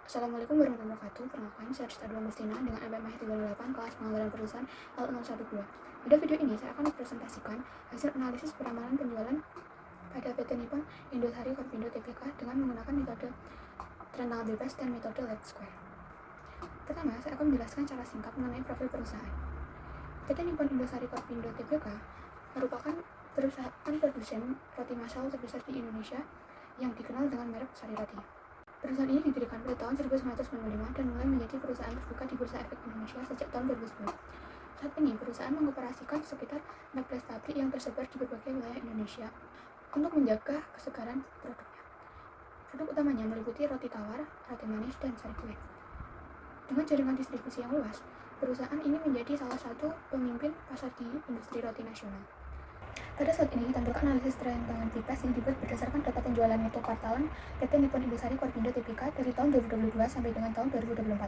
Assalamualaikum warahmatullahi wabarakatuh. Perkenalkan, saya Rista Dua Mustina dengan MMH 38 kelas penganggaran perusahaan L012. Pada video ini, saya akan mempresentasikan hasil analisis peramalan penjualan pada PT Nippon Indosari Korpindo Tbk dengan menggunakan metode trend tanggal bebas dan metode Lead Square. Pertama, saya akan menjelaskan secara singkat mengenai profil perusahaan. PT Nippon Indosari Korpindo Tbk merupakan perusahaan produsen roti massal terbesar di Indonesia yang dikenal dengan merek Sari Roti. Perusahaan ini didirikan pada tahun 1995 dan mulai menjadi perusahaan terbuka di Bursa Efek Indonesia sejak tahun 2010. Saat ini, perusahaan mengoperasikan sekitar 14 pabrik yang tersebar di berbagai wilayah Indonesia untuk menjaga kesegaran produknya. Produk utamanya meliputi roti tawar, roti manis, dan sari kue. Dengan jaringan distribusi yang luas, perusahaan ini menjadi salah satu pemimpin pasar di industri roti nasional. Pada saat ini ditampilkan analisis tren tangan bebas yang dibuat berdasarkan data penjualan neto kuartalan PT Nippon Indosari Korpindo Tbk dari tahun 2022 sampai dengan tahun 2024.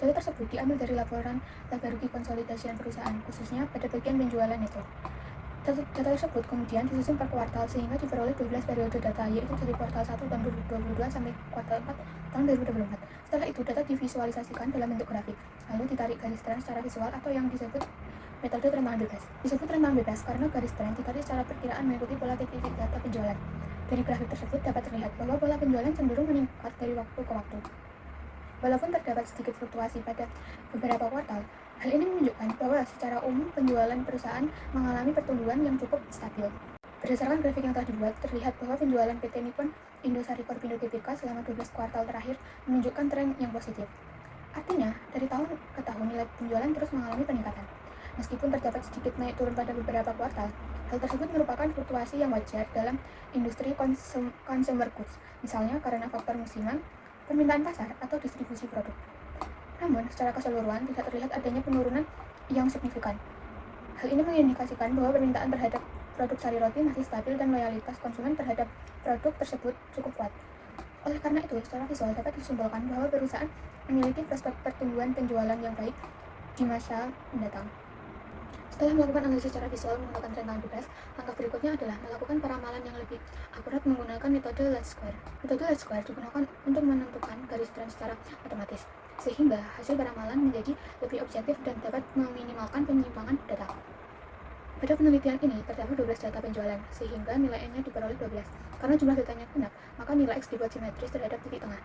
Data tersebut diambil dari laporan laba rugi konsolidasian perusahaan, khususnya pada bagian penjualan neto. Data tersebut kemudian disusun per kuartal sehingga diperoleh 12 periode data, yaitu dari kuartal 1 tahun 2022 sampai kuartal 4 tahun 2024. Setelah itu, data divisualisasikan dalam bentuk grafik, lalu ditarik garis tren secara visual atau yang disebut metode tren tangan bebas. Disebut tren tangan bebas karena garis tren ditarik secara perkiraan mengikuti pola titik data penjualan. Dari grafik tersebut dapat terlihat bahwa pola penjualan cenderung meningkat dari waktu ke waktu. Walaupun terdapat sedikit fluktuasi pada beberapa kuartal, hal ini menunjukkan bahwa secara umum penjualan perusahaan mengalami pertumbuhan yang cukup stabil. Berdasarkan grafik yang telah dibuat, terlihat bahwa penjualan PT Nippon Indosari Korpindo Tbk selama 12 kuartal terakhir menunjukkan tren yang positif. Artinya, dari tahun ke tahun nilai penjualan terus mengalami peningkatan. Meskipun terdapat sedikit naik turun pada beberapa kuartal, hal tersebut merupakan fluktuasi yang wajar dalam industri consumer goods, misalnya karena faktor musiman, permintaan pasar, atau distribusi produk. Namun, secara keseluruhan tidak terlihat adanya penurunan yang signifikan. Hal ini mengindikasikan bahwa permintaan terhadap produk sari roti masih stabil dan loyalitas konsumen terhadap produk tersebut cukup kuat. Oleh karena itu, secara visual dapat disimpulkan bahwa perusahaan memiliki prospek pertumbuhan penjualan yang baik di masa mendatang. Setelah melakukan analisis secara visual menggunakan tren tangan bebas, langkah berikutnya adalah melakukan peramalan yang lebih akurat menggunakan metode Lead Square. Metode Lead Square digunakan untuk menentukan garis tren secara otomatis, sehingga hasil peramalan menjadi lebih objektif dan dapat meminimalkan penyimpangan data. Pada penelitian ini terdapat 12 data penjualan, sehingga nilai N-nya diperoleh 12. Karena jumlah datanya genap, maka nilai X dibuat simetris terhadap titik tengah.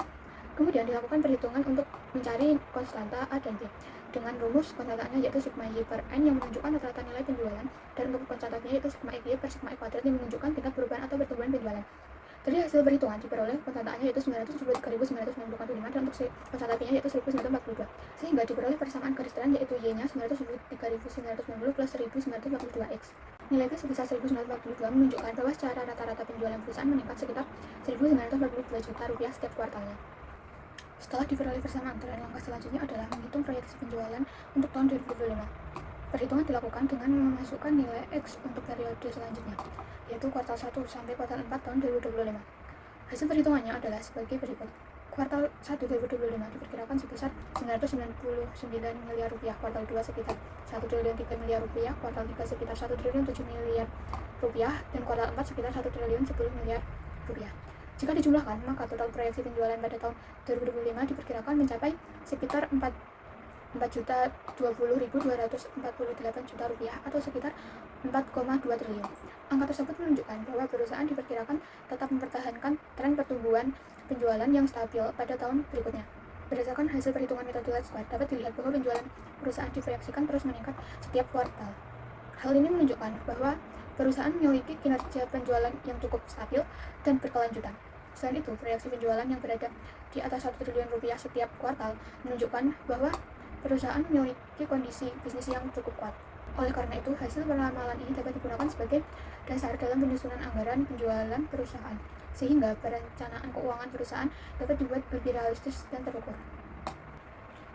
Kemudian dilakukan perhitungan untuk mencari konstanta A dan B dengan rumus konstantaannya yaitu sigma Y per N yang menunjukkan rata-rata nilai penjualan, dan untuk konstantannya yaitu sigma X Y per sigma X kuadrat yang menunjukkan tingkat perubahan atau pertumbuhan penjualan. Dari hasil perhitungan diperoleh konstantaannya yaitu 973.995 dan untuk konstantannya yaitu 1942, sehingga diperoleh persamaan garis tren yaitu Y-nya 973.990 plus 1942X. Nilai P sebesar 1942 menunjukkan bahwa secara rata-rata penjualan perusahaan meningkat sekitar 1.942 juta rupiah setiap kuartalnya. Setelah diperoleh persamaan tren, langkah selanjutnya adalah menghitung proyeksi penjualan untuk tahun 2025. Perhitungan dilakukan dengan memasukkan nilai X untuk periode selanjutnya, yaitu kuartal 1 sampai kuartal 4 tahun 2025. Hasil perhitungannya adalah sebagai berikut. Kuartal 1 2025 diperkirakan sebesar 999 miliar rupiah, kuartal 2 sekitar 1 triliun 3 miliar rupiah, kuartal 3 sekitar 1 triliun 7 miliar rupiah, dan kuartal 4 sekitar 1 triliun 10 miliar rupiah. Jika dijumlahkan, maka total proyeksi penjualan pada tahun 2025 diperkirakan mencapai sekitar 4.020.248 juta rupiah atau sekitar 4,2 triliun. Angka tersebut menunjukkan bahwa perusahaan diperkirakan tetap mempertahankan tren pertumbuhan penjualan yang stabil pada tahun berikutnya. Berdasarkan hasil perhitungan metode Lead Square, dapat dilihat bahwa penjualan perusahaan diproyeksikan terus meningkat setiap kuartal. Hal ini menunjukkan bahwa perusahaan memiliki kinerja penjualan yang cukup stabil dan berkelanjutan. Selain itu, proyeksi penjualan yang berada di atas 1 triliun rupiah setiap kuartal menunjukkan bahwa perusahaan memiliki kondisi bisnis yang cukup kuat. Oleh karena itu, hasil peramalan ini dapat digunakan sebagai dasar dalam penyusunan anggaran penjualan perusahaan, sehingga perencanaan keuangan perusahaan dapat dibuat lebih realistis dan terukur.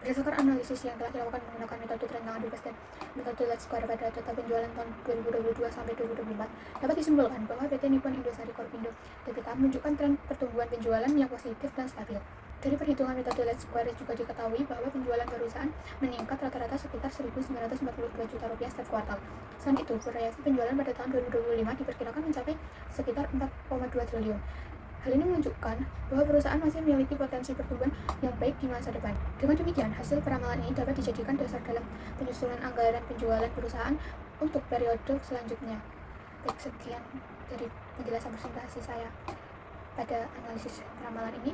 Berdasarkan analisis yang telah dilakukan menggunakan metode tren tangan bebas dan metode Lead Square pada data penjualan tahun 2022 sampai 2024, dapat disimpulkan bahwa PT Nippon Indosari Korpindo Tbk menunjukkan tren pertumbuhan penjualan yang positif dan stabil. Dari perhitungan metode Lead Square juga diketahui bahwa penjualan perusahaan meningkat rata-rata sekitar 1.942 juta rupiah setiap kuartal. Selain itu, proyeksi penjualan pada tahun 2025 diperkirakan mencapai sekitar 4,2 triliun. Hal ini menunjukkan bahwa perusahaan masih memiliki potensi pertumbuhan yang baik di masa depan. Dengan demikian, hasil peramalan ini dapat dijadikan dasar dalam penyusunan anggaran penjualan perusahaan untuk periode selanjutnya. Baik, sekian dari penjelasan presentasi saya pada analisis peramalan ini.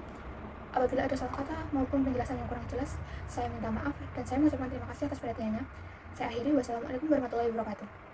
Apabila ada salah kata maupun penjelasan yang kurang jelas, saya minta maaf dan saya mengucapkan terima kasih atas perhatiannya. Saya akhiri. Wassalamualaikum warahmatullahi wabarakatuh.